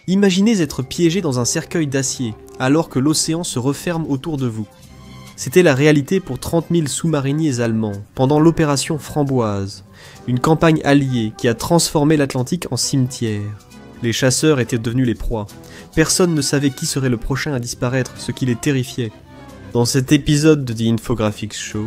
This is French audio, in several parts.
Imaginez être piégé dans un cercueil d'acier, alors que l'océan se referme autour de vous. C'était la réalité pour 30 000 sous-mariniers allemands, pendant l'opération Framboise, une campagne alliée qui a transformé l'Atlantique en cimetière. Les chasseurs étaient devenus les proies. Personne ne savait qui serait le prochain à disparaître, ce qui les terrifiait. Dans cet épisode de The Infographics Show,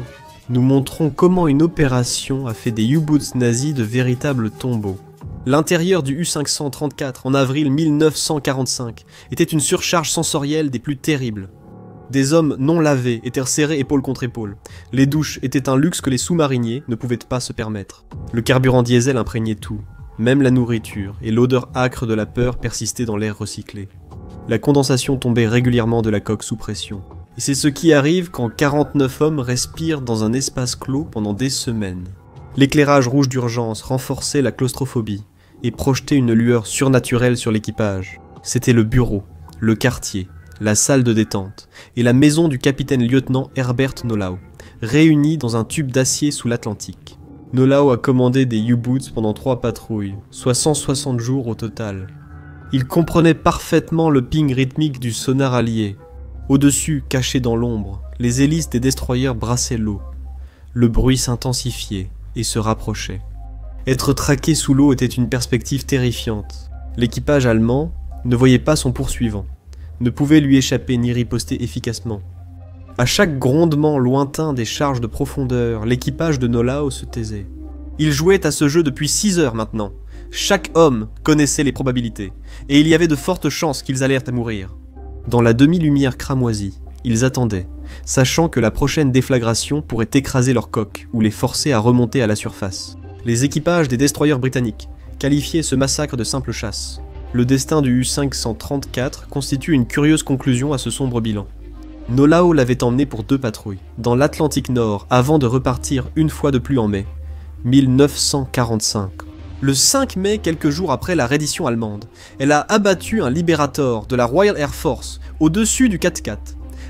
nous montrons comment une opération a fait des U-Boots nazis de véritables tombeaux. L'intérieur du U-534 en avril 1945 était une surcharge sensorielle des plus terribles. Des hommes non lavés étaient serrés épaule contre épaule. Les douches étaient un luxe que les sous-mariniers ne pouvaient pas se permettre. Le carburant diesel imprégnait tout, même la nourriture, et l'odeur âcre de la peur persistait dans l'air recyclé. La condensation tombait régulièrement de la coque sous pression. Et c'est ce qui arrive quand 49 hommes respirent dans un espace clos pendant des semaines. L'éclairage rouge d'urgence renforçait la claustrophobie et projetait une lueur surnaturelle sur l'équipage. C'était le bureau, le quartier, la salle de détente et la maison du capitaine-lieutenant Herbert Nolau, réunis dans un tube d'acier sous l'Atlantique. Nolau a commandé des U-Boots pendant 3 patrouilles, soit 160 jours au total. Il comprenait parfaitement le ping rythmique du sonar allié. Au-dessus, cachés dans l'ombre, les hélices des destroyers brassaient l'eau. Le bruit s'intensifiait et se rapprochait. Être traqué sous l'eau était une perspective terrifiante. L'équipage allemand ne voyait pas son poursuivant, ne pouvait lui échapper ni riposter efficacement. À chaque grondement lointain des charges de profondeur, l'équipage de Nolau se taisait. Il jouait à ce jeu depuis 6 heures maintenant. Chaque homme connaissait les probabilités, et il y avait de fortes chances qu'ils allèrent à mourir. Dans la demi-lumière cramoisie, ils attendaient, sachant que la prochaine déflagration pourrait écraser leur coque ou les forcer à remonter à la surface. Les équipages des destroyers britanniques qualifiaient ce massacre de simple chasse. Le destin du U-534 constitue une curieuse conclusion à ce sombre bilan. Nolau l'avait emmené pour 2 patrouilles, dans l'Atlantique Nord, avant de repartir une fois de plus en mai, 1945. Le 5 mai, quelques jours après la reddition allemande, elle a abattu un Liberator de la Royal Air Force au-dessus du 4-4,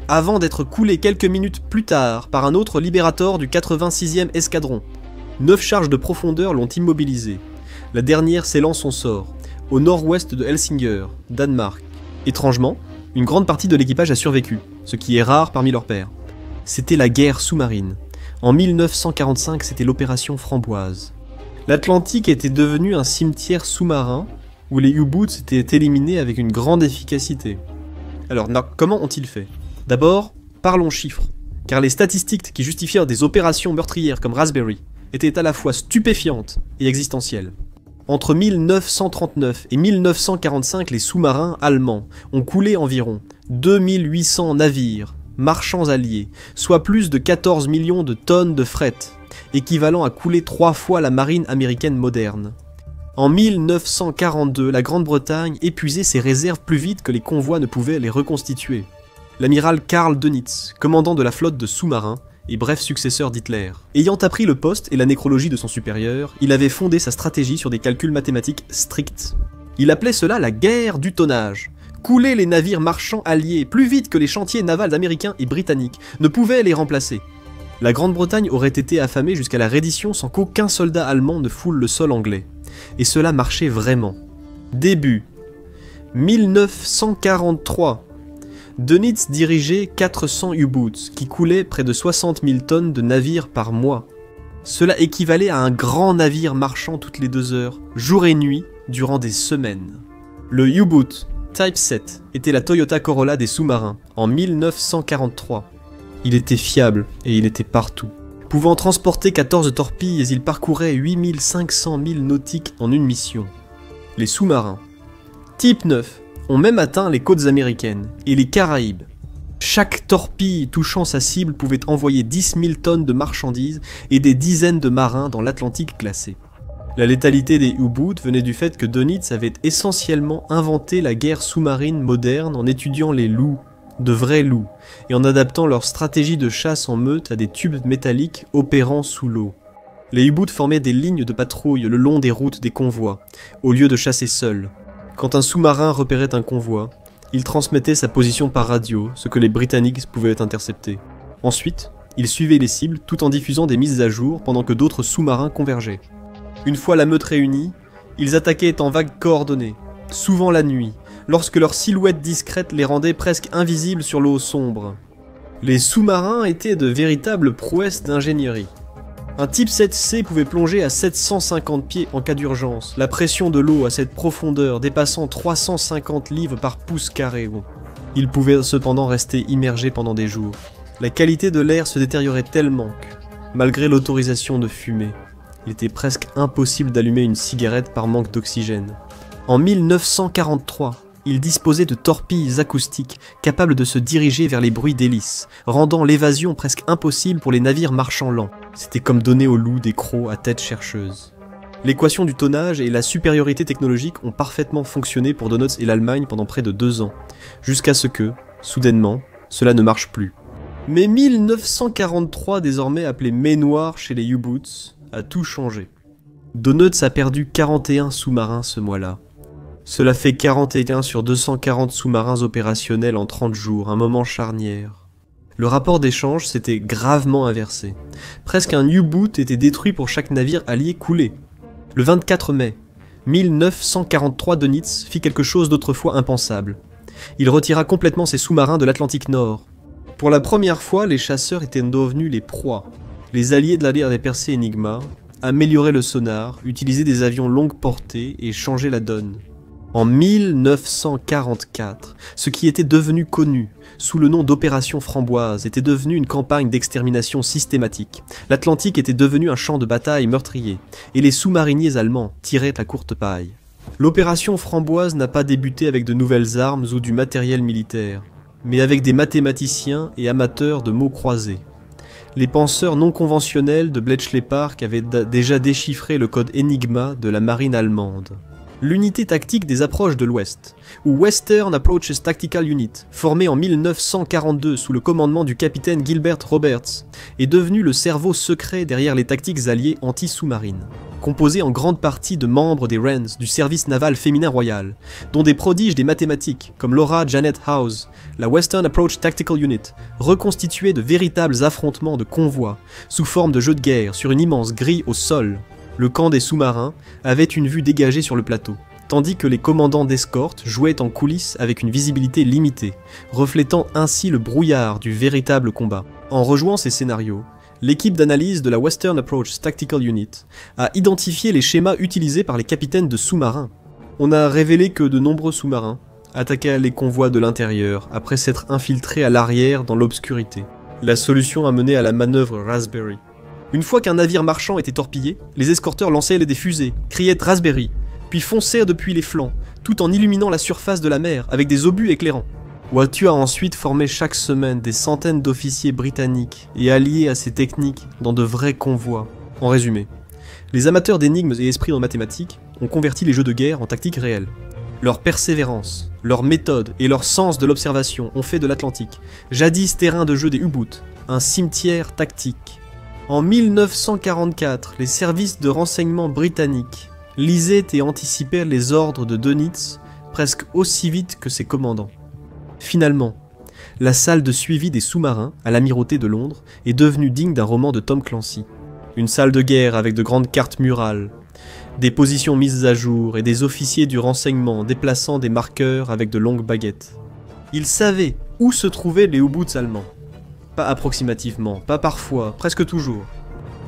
avant d'être coulée quelques minutes plus tard par un autre Liberator du 86e escadron. 9 charges de profondeur l'ont immobilisé, la dernière scellant son sort, au nord-ouest de Helsinger, Danemark. Étrangement, une grande partie de l'équipage a survécu, ce qui est rare parmi leurs pairs. C'était la guerre sous-marine. En 1945, c'était l'opération Framboise. L'Atlantique était devenu un cimetière sous-marin où les U-Boots étaient éliminés avec une grande efficacité. Alors, comment ont-ils fait? D'abord, parlons chiffres, car les statistiques qui justifièrent des opérations meurtrières comme Raspberry étaient à la fois stupéfiantes et existentielles. Entre 1939 et 1945, les sous-marins allemands ont coulé environ 2800 navires, marchands alliés, soit plus de 14 millions de tonnes de fret, équivalent à couler 3 fois la marine américaine moderne. En 1942, la Grande-Bretagne épuisait ses réserves plus vite que les convois ne pouvaient les reconstituer. L'amiral Karl Dönitz, commandant de la flotte de sous-marins, et bref successeur d'Hitler. Ayant appris le poste et la nécrologie de son supérieur, il avait fondé sa stratégie sur des calculs mathématiques stricts. Il appelait cela la guerre du tonnage. Couler les navires marchands alliés plus vite que les chantiers navals américains et britanniques ne pouvaient les remplacer. La Grande-Bretagne aurait été affamée jusqu'à la reddition sans qu'aucun soldat allemand ne foule le sol anglais. Et cela marchait vraiment. Début 1943. Dönitz dirigeait 400 U-Boots qui coulaient près de 60 000 tonnes de navires par mois. Cela équivalait à un grand navire marchand toutes les 2 heures, jour et nuit, durant des semaines. Le U-Boot Type 7 était la Toyota Corolla des sous-marins en 1943. Il était fiable et il était partout. Pouvant transporter 14 torpilles, il parcourait 8500 milles nautiques en une mission. Les sous-marins Type 9 ont même atteint les côtes américaines et les Caraïbes. Chaque torpille touchant sa cible pouvait envoyer 10 000 tonnes de marchandises et des dizaines de marins dans l'Atlantique glacé. La létalité des U-Boots venait du fait que Dönitz avait essentiellement inventé la guerre sous-marine moderne en étudiant les loups, de vrais loups, et en adaptant leur stratégie de chasse en meute à des tubes métalliques opérant sous l'eau. Les U-Boots formaient des lignes de patrouille le long des routes des convois, au lieu de chasser seuls. Quand un sous-marin repérait un convoi, il transmettait sa position par radio, ce que les Britanniques pouvaient intercepter. Ensuite, il suivait les cibles tout en diffusant des mises à jour pendant que d'autres sous-marins convergeaient. Une fois la meute réunie, ils attaquaient en vagues coordonnées, souvent la nuit, lorsque leur silhouette discrète les rendait presque invisibles sur l'eau sombre. Les sous-marins étaient de véritables prouesses d'ingénierie. Un type 7C pouvait plonger à 750 pieds en cas d'urgence, la pression de l'eau à cette profondeur dépassant 350 livres par pouce carré. Il pouvait cependant rester immergé pendant des jours. La qualité de l'air se détériorait tellement que, malgré l'autorisation de fumer, il était presque impossible d'allumer une cigarette par manque d'oxygène. En 1943, il disposait de torpilles acoustiques capables de se diriger vers les bruits d'hélice, rendant l'évasion presque impossible pour les navires marchands lents. C'était comme donner aux loups des crocs à tête chercheuse. L'équation du tonnage et la supériorité technologique ont parfaitement fonctionné pour Donutz et l'Allemagne pendant près de 2 ans, jusqu'à ce que, soudainement, cela ne marche plus. Mais 1943, désormais appelé mai noir chez les U-Boots, a tout changé. Donutz a perdu 41 sous-marins ce mois-là. Cela fait 41 sur 240 sous-marins opérationnels en 30 jours, un moment charnière. Le rapport d'échange s'était gravement inversé. Presque un U-boot était détruit pour chaque navire allié coulé. Le 24 mai 1943, Dönitz fit quelque chose d'autrefois impensable. Il retira complètement ses sous-marins de l'Atlantique Nord. Pour la première fois, les chasseurs étaient devenus les proies. Les alliés de la dépercée Enigma amélioraient le sonar, utilisaient des avions longue portée et changeaient la donne. En 1944, ce qui était devenu connu sous le nom d'Opération Framboise était devenu une campagne d'extermination systématique. L'Atlantique était devenu un champ de bataille meurtrier, et les sous-mariniers allemands tiraient la courte paille. L'Opération Framboise n'a pas débuté avec de nouvelles armes ou du matériel militaire, mais avec des mathématiciens et amateurs de mots croisés. Les penseurs non conventionnels de Bletchley Park avaient déjà déchiffré le code Enigma de la marine allemande. L'unité tactique des approches de l'Ouest, ou Western Approaches Tactical Unit, formée en 1942 sous le commandement du capitaine Gilbert Roberts, est devenue le cerveau secret derrière les tactiques alliées anti-sous-marines. Composée en grande partie de membres des Wrens, du service naval féminin royal, dont des prodiges des mathématiques comme Laura Janet House, la Western Approach Tactical Unit reconstituait de véritables affrontements de convois, sous forme de jeux de guerre sur une immense grille au sol. Le camp des sous-marins avait une vue dégagée sur le plateau, tandis que les commandants d'escorte jouaient en coulisses avec une visibilité limitée, reflétant ainsi le brouillard du véritable combat. En rejoignant ces scénarios, l'équipe d'analyse de la Western Approach Tactical Unit a identifié les schémas utilisés par les capitaines de sous-marins. On a révélé que de nombreux sous-marins attaquaient les convois de l'intérieur après s'être infiltrés à l'arrière dans l'obscurité. La solution a mené à la manœuvre Raspberry. Une fois qu'un navire marchand était torpillé, les escorteurs lançaient des fusées, criaient Raspberry, puis foncèrent depuis les flancs, tout en illuminant la surface de la mer avec des obus éclairants. Wattu a ensuite formé chaque semaine des centaines d'officiers britanniques et alliés à ces techniques dans de vrais convois. En résumé, les amateurs d'énigmes et esprits en mathématiques ont converti les jeux de guerre en tactiques réelles. Leur persévérance, leur méthode et leur sens de l'observation ont fait de l'Atlantique, jadis terrain de jeu des U-Boots, un cimetière tactique. En 1944, les services de renseignement britanniques lisaient et anticipaient les ordres de Dönitz presque aussi vite que ses commandants. Finalement, la salle de suivi des sous-marins à l'amirauté de Londres est devenue digne d'un roman de Tom Clancy. Une salle de guerre avec de grandes cartes murales, des positions mises à jour et des officiers du renseignement déplaçant des marqueurs avec de longues baguettes. Ils savaient où se trouvaient les U-Boots allemands. Pas approximativement, pas parfois, presque toujours.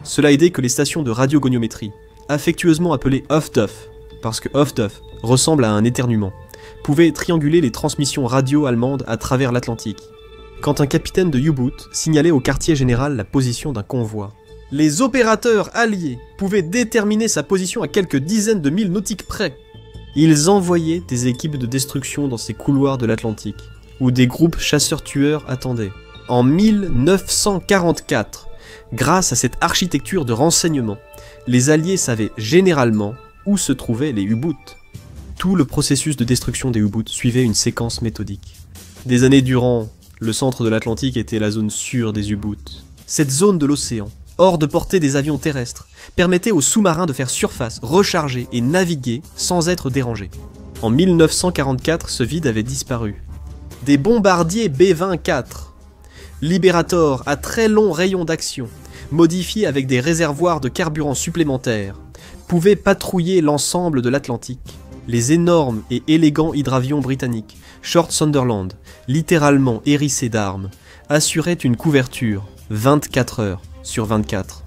Cela aidait que les stations de radiogoniométrie, affectueusement appelées Off-Duff, parce que Off-Duff ressemble à un éternuement, pouvaient trianguler les transmissions radio allemandes à travers l'Atlantique. Quand un capitaine de U-Boot signalait au quartier général la position d'un convoi, les opérateurs alliés pouvaient déterminer sa position à quelques dizaines de milles nautiques près. Ils envoyaient des équipes de destruction dans ces couloirs de l'Atlantique, où des groupes chasseurs-tueurs attendaient. En 1944, grâce à cette architecture de renseignement, les Alliés savaient généralement où se trouvaient les U-Boots. Tout le processus de destruction des U-Boots suivait une séquence méthodique. Des années durant, le centre de l'Atlantique était la zone sûre des U-Boots. Cette zone de l'océan, hors de portée des avions terrestres, permettait aux sous-marins de faire surface, recharger et naviguer sans être dérangés. En 1944, ce vide avait disparu. Des bombardiers B-24, Liberator à très long rayon d'action, modifiés avec des réservoirs de carburant supplémentaires, pouvaient patrouiller l'ensemble de l'Atlantique. Les énormes et élégants hydravions britanniques, Short Sunderland, littéralement hérissés d'armes, assuraient une couverture 24 heures sur 24.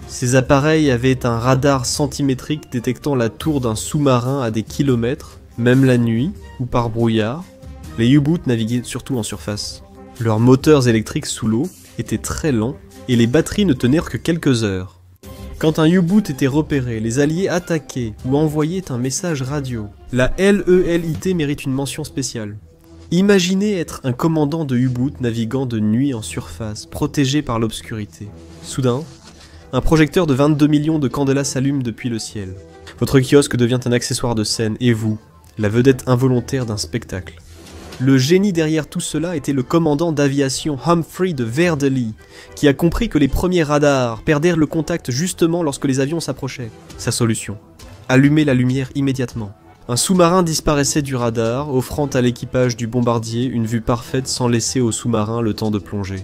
Ces appareils avaient un radar centimétrique détectant la tour d'un sous-marin à des kilomètres, même la nuit ou par brouillard. Les U-boots naviguaient surtout en surface. Leurs moteurs électriques sous l'eau étaient très lents et les batteries ne tenaient que quelques heures. Quand un U-boot était repéré, les Alliés attaquaient ou envoyaient un message radio. La LELIT mérite une mention spéciale. Imaginez être un commandant de U-boot naviguant de nuit en surface, protégé par l'obscurité. Soudain, un projecteur de 22 millions de candélas s'allume depuis le ciel. Votre kiosque devient un accessoire de scène et vous, la vedette involontaire d'un spectacle. Le génie derrière tout cela était le commandant d'aviation Humphrey de Vere de Lee, qui a compris que les premiers radars perdèrent le contact justement lorsque les avions s'approchaient. Sa solution : allumer la lumière immédiatement. Un sous-marin disparaissait du radar, offrant à l'équipage du bombardier une vue parfaite sans laisser au sous-marin le temps de plonger.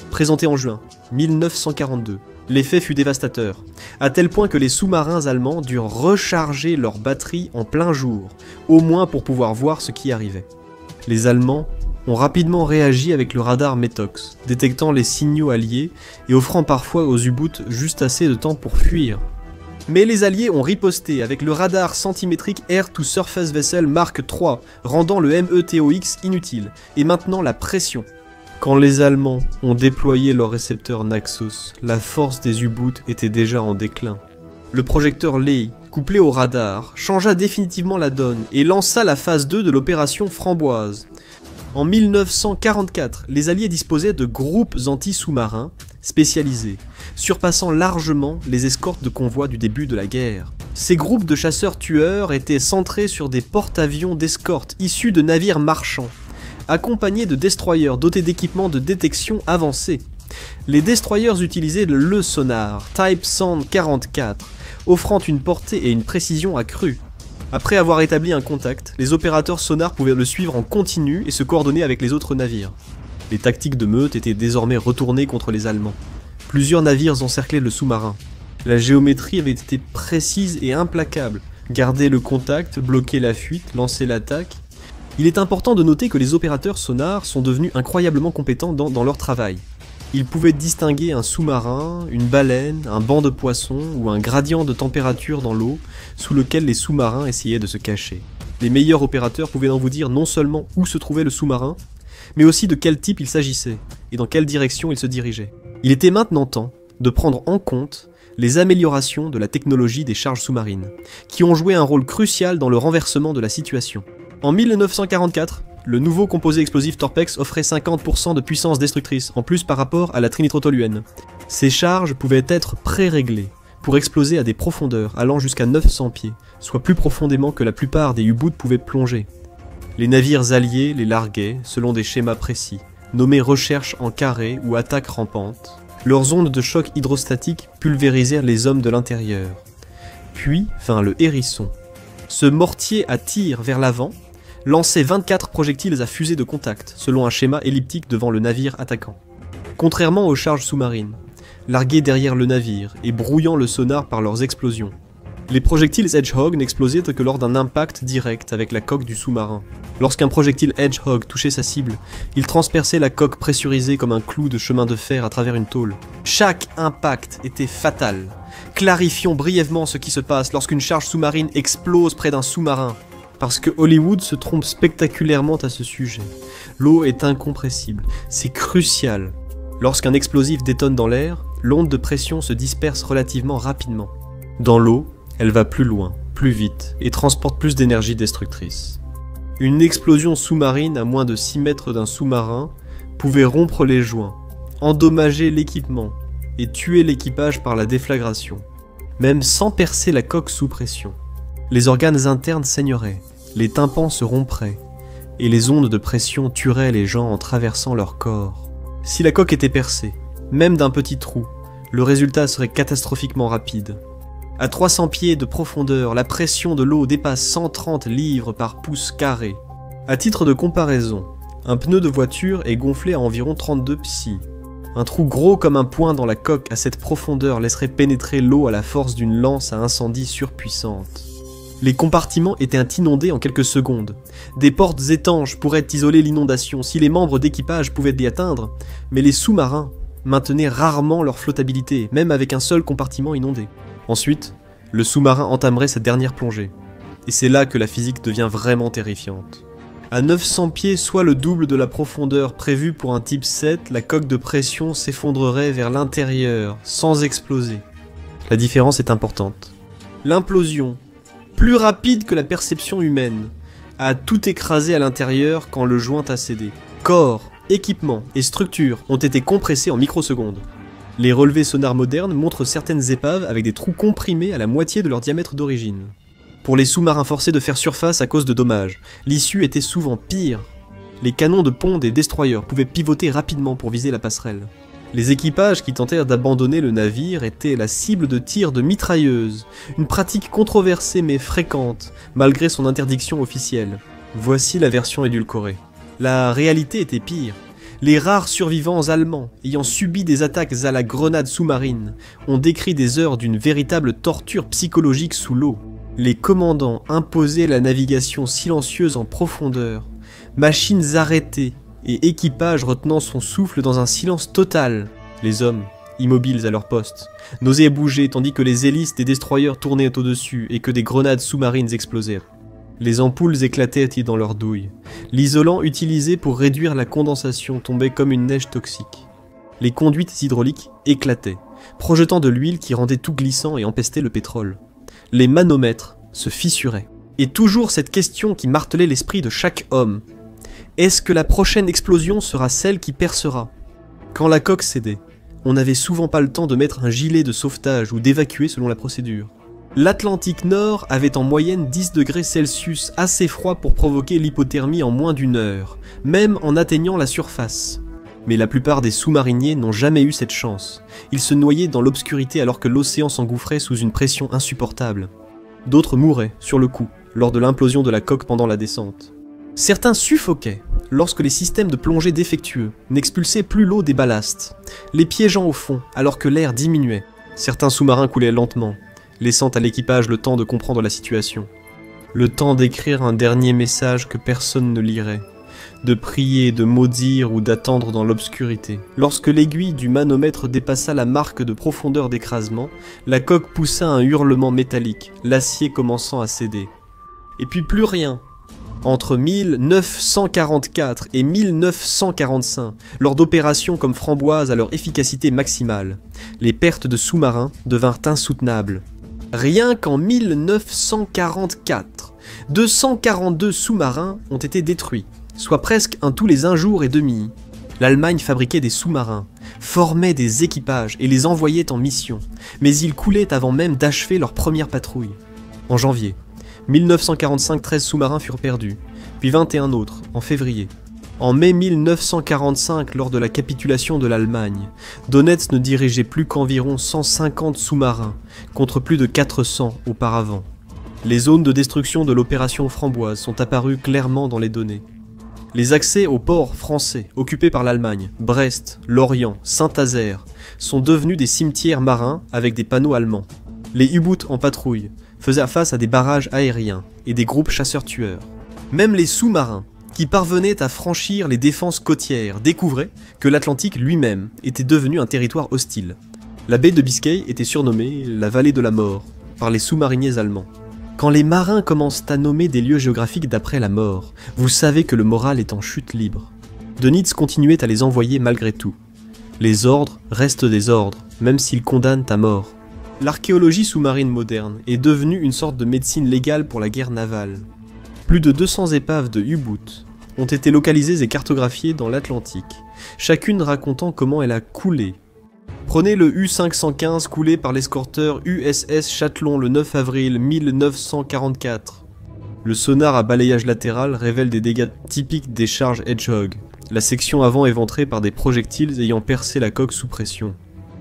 Présenté en juin 1942, l'effet fut dévastateur, à tel point que les sous-marins allemands durent recharger leurs batteries en plein jour, au moins pour pouvoir voir ce qui arrivait. Les Allemands ont rapidement réagi avec le radar Metox, détectant les signaux alliés et offrant parfois aux U-boots juste assez de temps pour fuir. Mais les Alliés ont riposté avec le radar centimétrique Air to Surface Vessel Mark III, rendant le METOX inutile, et maintenant la pression. Quand les Allemands ont déployé leur récepteur Naxos, la force des U-boots était déjà en déclin. Le projecteur Ley, couplé au radar, changea définitivement la donne et lança la phase 2 de l'opération Framboise. En 1944, les Alliés disposaient de groupes anti-sous-marins spécialisés, surpassant largement les escortes de convois du début de la guerre. Ces groupes de chasseurs-tueurs étaient centrés sur des porte-avions d'escorte issus de navires marchands, accompagnés de destroyers dotés d'équipements de détection avancés. Les destroyers utilisaient le sonar Type Sound 44, offrant une portée et une précision accrues. Après avoir établi un contact, les opérateurs sonars pouvaient le suivre en continu et se coordonner avec les autres navires. Les tactiques de meute étaient désormais retournées contre les Allemands. Plusieurs navires encerclaient le sous-marin. La géométrie avait été précise et implacable. Garder le contact, bloquer la fuite, lancer l'attaque. Il est important de noter que les opérateurs sonars sont devenus incroyablement compétents dans leur travail. Ils pouvaient distinguer un sous-marin, une baleine, un banc de poissons ou un gradient de température dans l'eau sous lequel les sous-marins essayaient de se cacher. Les meilleurs opérateurs pouvaient donc vous dire non seulement où se trouvait le sous-marin, mais aussi de quel type il s'agissait et dans quelle direction il se dirigeait. Il était maintenant temps de prendre en compte les améliorations de la technologie des charges sous-marines, qui ont joué un rôle crucial dans le renversement de la situation. En 1944, le nouveau composé explosif Torpex offrait 50% de puissance destructrice, en plus par rapport à la trinitrotoluène. Ces charges pouvaient être pré-réglées, pour exploser à des profondeurs allant jusqu'à 900 pieds, soit plus profondément que la plupart des U-boots pouvaient plonger. Les navires alliés les larguaient selon des schémas précis, nommés recherche en carré ou attaque rampante. Leurs ondes de choc hydrostatique pulvérisèrent les hommes de l'intérieur. Puis vint le hérisson. Ce mortier à tir vers l'avant lançait 24 projectiles à fusée de contact, selon un schéma elliptique devant le navire attaquant. Contrairement aux charges sous-marines, larguées derrière le navire et brouillant le sonar par leurs explosions, les projectiles Hedgehog n'explosaient que lors d'un impact direct avec la coque du sous-marin. Lorsqu'un projectile Hedgehog touchait sa cible, il transperçait la coque pressurisée comme un clou de chemin de fer à travers une tôle. Chaque impact était fatal. Clarifions brièvement ce qui se passe lorsqu'une charge sous-marine explose près d'un sous-marin. Parce que Hollywood se trompe spectaculairement à ce sujet. L'eau est incompressible, c'est crucial. Lorsqu'un explosif détonne dans l'air, l'onde de pression se disperse relativement rapidement. Dans l'eau, elle va plus loin, plus vite, et transporte plus d'énergie destructrice. Une explosion sous-marine à moins de 6 mètres d'un sous-marin pouvait rompre les joints, endommager l'équipement, et tuer l'équipage par la déflagration, même sans percer la coque sous pression. Les organes internes saigneraient, les tympans se rompraient, et les ondes de pression tueraient les gens en traversant leur corps. Si la coque était percée, même d'un petit trou, le résultat serait catastrophiquement rapide. À 300 pieds de profondeur, la pression de l'eau dépasse 130 livres par pouce carré. À titre de comparaison, un pneu de voiture est gonflé à environ 32 psi. Un trou gros comme un poing dans la coque à cette profondeur laisserait pénétrer l'eau à la force d'une lance à incendie surpuissante. Les compartiments étaient inondés en quelques secondes. Des portes étanches pourraient isoler l'inondation si les membres d'équipage pouvaient y atteindre, mais les sous-marins maintenaient rarement leur flottabilité, même avec un seul compartiment inondé. Ensuite, le sous-marin entamerait sa dernière plongée. Et c'est là que la physique devient vraiment terrifiante. À 900 pieds, soit le double de la profondeur prévue pour un type 7, la coque de pression s'effondrerait vers l'intérieur, sans exploser. La différence est importante. L'implosion, plus rapide que la perception humaine, a tout écrasé à l'intérieur quand le joint a cédé. Corps, équipements et structures ont été compressés en microsecondes. Les relevés sonars modernes montrent certaines épaves avec des trous comprimés à la moitié de leur diamètre d'origine. Pour les sous-marins forcés de faire surface à cause de dommages, l'issue était souvent pire. Les canons de pont des destroyers pouvaient pivoter rapidement pour viser la passerelle. Les équipages qui tentèrent d'abandonner le navire étaient la cible de tirs de mitrailleuses, une pratique controversée mais fréquente, malgré son interdiction officielle. Voici la version édulcorée. La réalité était pire. Les rares survivants allemands, ayant subi des attaques à la grenade sous-marine, ont décrit des heures d'une véritable torture psychologique sous l'eau. Les commandants imposaient la navigation silencieuse en profondeur, machines arrêtées et équipages retenant son souffle dans un silence total. Les hommes, immobiles à leur poste, n'osaient bouger tandis que les hélices des destroyers tournaient au-dessus et que des grenades sous-marines explosaient. Les ampoules éclataient dans leurs douilles. L'isolant utilisé pour réduire la condensation tombait comme une neige toxique. Les conduites hydrauliques éclataient, projetant de l'huile qui rendait tout glissant et empestait le pétrole. Les manomètres se fissuraient. Et toujours cette question qui martelait l'esprit de chaque homme. Est-ce que la prochaine explosion sera celle qui percera? Quand la coque cédait, on n'avait souvent pas le temps de mettre un gilet de sauvetage ou d'évacuer selon la procédure. L'Atlantique Nord avait en moyenne 10 degrés Celsius assez froid pour provoquer l'hypothermie en moins d'une heure, même en atteignant la surface. Mais la plupart des sous-mariniers n'ont jamais eu cette chance. Ils se noyaient dans l'obscurité alors que l'océan s'engouffrait sous une pression insupportable. D'autres mouraient, sur le coup, lors de l'implosion de la coque pendant la descente. Certains suffoquaient lorsque les systèmes de plongée défectueux n'expulsaient plus l'eau des ballasts, les piégeant au fond alors que l'air diminuait. Certains sous-marins coulaient lentement, laissant à l'équipage le temps de comprendre la situation. Le temps d'écrire un dernier message que personne ne lirait, de prier, de maudire ou d'attendre dans l'obscurité. Lorsque l'aiguille du manomètre dépassa la marque de profondeur d'écrasement, la coque poussa un hurlement métallique, l'acier commençant à céder. Et puis plus rien. Entre 1944 et 1945, lors d'opérations comme Framboise à leur efficacité maximale, les pertes de sous-marins devinrent insoutenables. Rien qu'en 1944, 242 sous-marins ont été détruits, soit presque un tous les 1 jour et demi. L'Allemagne fabriquait des sous-marins, formait des équipages et les envoyait en mission, mais ils coulaient avant même d'achever leur première patrouille. En janvier 1945, 13 sous-marins furent perdus, puis 21 autres, en février. En mai 1945, lors de la capitulation de l'Allemagne, Donetsk ne dirigeait plus qu'environ 150 sous-marins, contre plus de 400 auparavant. Les zones de destruction de l'opération Framboise sont apparues clairement dans les données. Les accès aux ports français occupés par l'Allemagne, Brest, Lorient, Saint-Nazaire, sont devenus des cimetières marins avec des panneaux allemands. Les U-boots en patrouille faisaient face à des barrages aériens et des groupes chasseurs-tueurs. Même les sous-marins, qui parvenaient à franchir les défenses côtières, découvraient que l'Atlantique lui-même était devenu un territoire hostile. La baie de Biscay était surnommée la vallée de la mort par les sous-mariniers allemands. Quand les marins commencent à nommer des lieux géographiques d'après la mort, vous savez que le moral est en chute libre. Dönitz continuait à les envoyer malgré tout. Les ordres restent des ordres, même s'ils condamnent à mort. L'archéologie sous-marine moderne est devenue une sorte de médecine légale pour la guerre navale. Plus de 200 épaves de U-boot ont été localisées et cartographiées dans l'Atlantique, chacune racontant comment elle a coulé. Prenez le U-515 coulé par l'escorteur USS Chattelon le 9 avril 1944. Le sonar à balayage latéral révèle des dégâts typiques des charges Hedgehog, la section avant éventrée par des projectiles ayant percé la coque sous pression.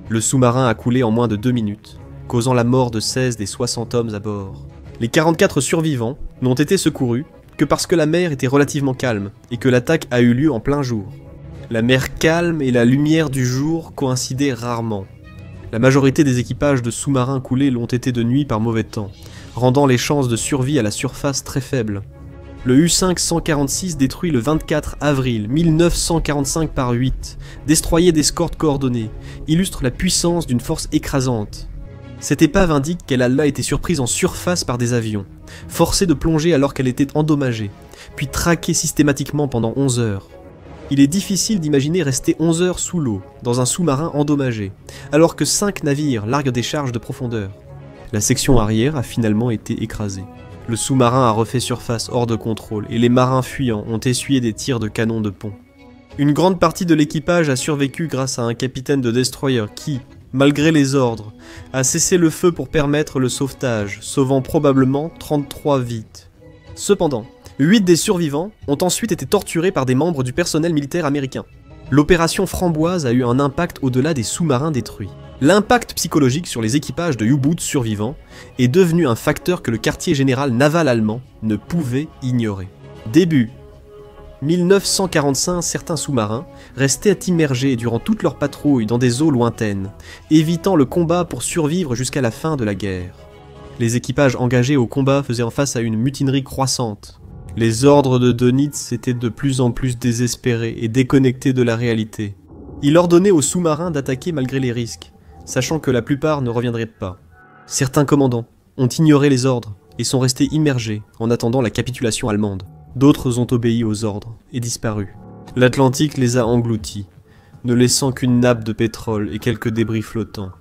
Le sous-marin a coulé en moins de 2 minutes, causant la mort de 16 des 60 hommes à bord. Les 44 survivants n'ont été secourus que parce que la mer était relativement calme et que l'attaque a eu lieu en plein jour. La mer calme et la lumière du jour coïncidaient rarement. La majorité des équipages de sous-marins coulés l'ont été de nuit par mauvais temps, rendant les chances de survie à la surface très faibles. Le U-5 146 détruit le 24 avril 1945 par 8, destroyer d'escorte coordonnée, illustre la puissance d'une force écrasante. Cette épave indique qu'elle a là été surprise en surface par des avions, forcée de plonger alors qu'elle était endommagée, puis traquée systématiquement pendant 11 heures. Il est difficile d'imaginer rester 11 heures sous l'eau, dans un sous-marin endommagé, alors que 5 navires larguent des charges de profondeur. La section arrière a finalement été écrasée. Le sous-marin a refait surface hors de contrôle et les marins fuyants ont essuyé des tirs de canon de pont. Une grande partie de l'équipage a survécu grâce à un capitaine de destroyer qui, malgré les ordres, a cessé le feu pour permettre le sauvetage, sauvant probablement 33 vies. Cependant, 8 des survivants ont ensuite été torturés par des membres du personnel militaire américain. L'opération Framboise a eu un impact au-delà des sous-marins détruits. L'impact psychologique sur les équipages de U-Boot survivants est devenu un facteur que le quartier général naval allemand ne pouvait ignorer. Début 1945, certains sous-marins restaient immergés durant toute leur patrouille dans des eaux lointaines, évitant le combat pour survivre jusqu'à la fin de la guerre. Les équipages engagés au combat faisaient face à une mutinerie croissante. Les ordres de Dönitz étaient de plus en plus désespérés et déconnectés de la réalité. Il ordonnait aux sous-marins d'attaquer malgré les risques, sachant que la plupart ne reviendraient pas. Certains commandants ont ignoré les ordres et sont restés immergés en attendant la capitulation allemande. D'autres ont obéi aux ordres et disparu. L'Atlantique les a engloutis, ne laissant qu'une nappe de pétrole et quelques débris flottants.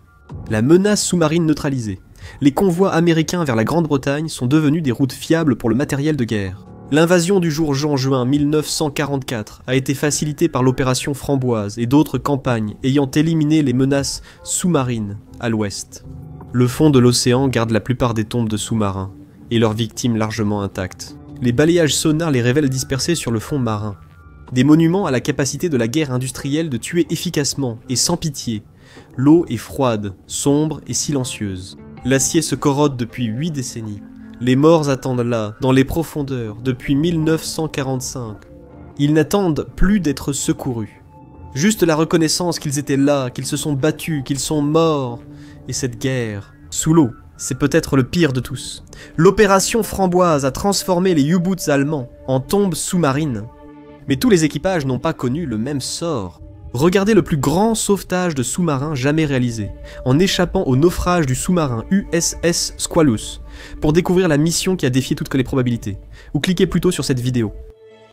La menace sous-marine neutralisée, les convois américains vers la Grande-Bretagne sont devenus des routes fiables pour le matériel de guerre. L'invasion du jour Jean-Juin 1944 a été facilitée par l'opération Framboise et d'autres campagnes ayant éliminé les menaces sous-marines à l'ouest. Le fond de l'océan garde la plupart des tombes de sous-marins et leurs victimes largement intactes. Les balayages sonars les révèlent dispersés sur le fond marin. Des monuments à la capacité de la guerre industrielle de tuer efficacement et sans pitié. L'eau est froide, sombre et silencieuse. L'acier se corrode depuis 8 décennies. Les morts attendent là, dans les profondeurs, depuis 1945. Ils n'attendent plus d'être secourus. Juste la reconnaissance qu'ils étaient là, qu'ils se sont battus, qu'ils sont morts. Et cette guerre, sous l'eau, c'est peut-être le pire de tous. L'opération Framboise a transformé les U-Boots allemands en tombes sous-marines. Mais tous les équipages n'ont pas connu le même sort. Regardez le plus grand sauvetage de sous-marins jamais réalisé, en échappant au naufrage du sous-marin USS Squalus, pour découvrir la mission qui a défié toutes les probabilités. Ou cliquez plutôt sur cette vidéo.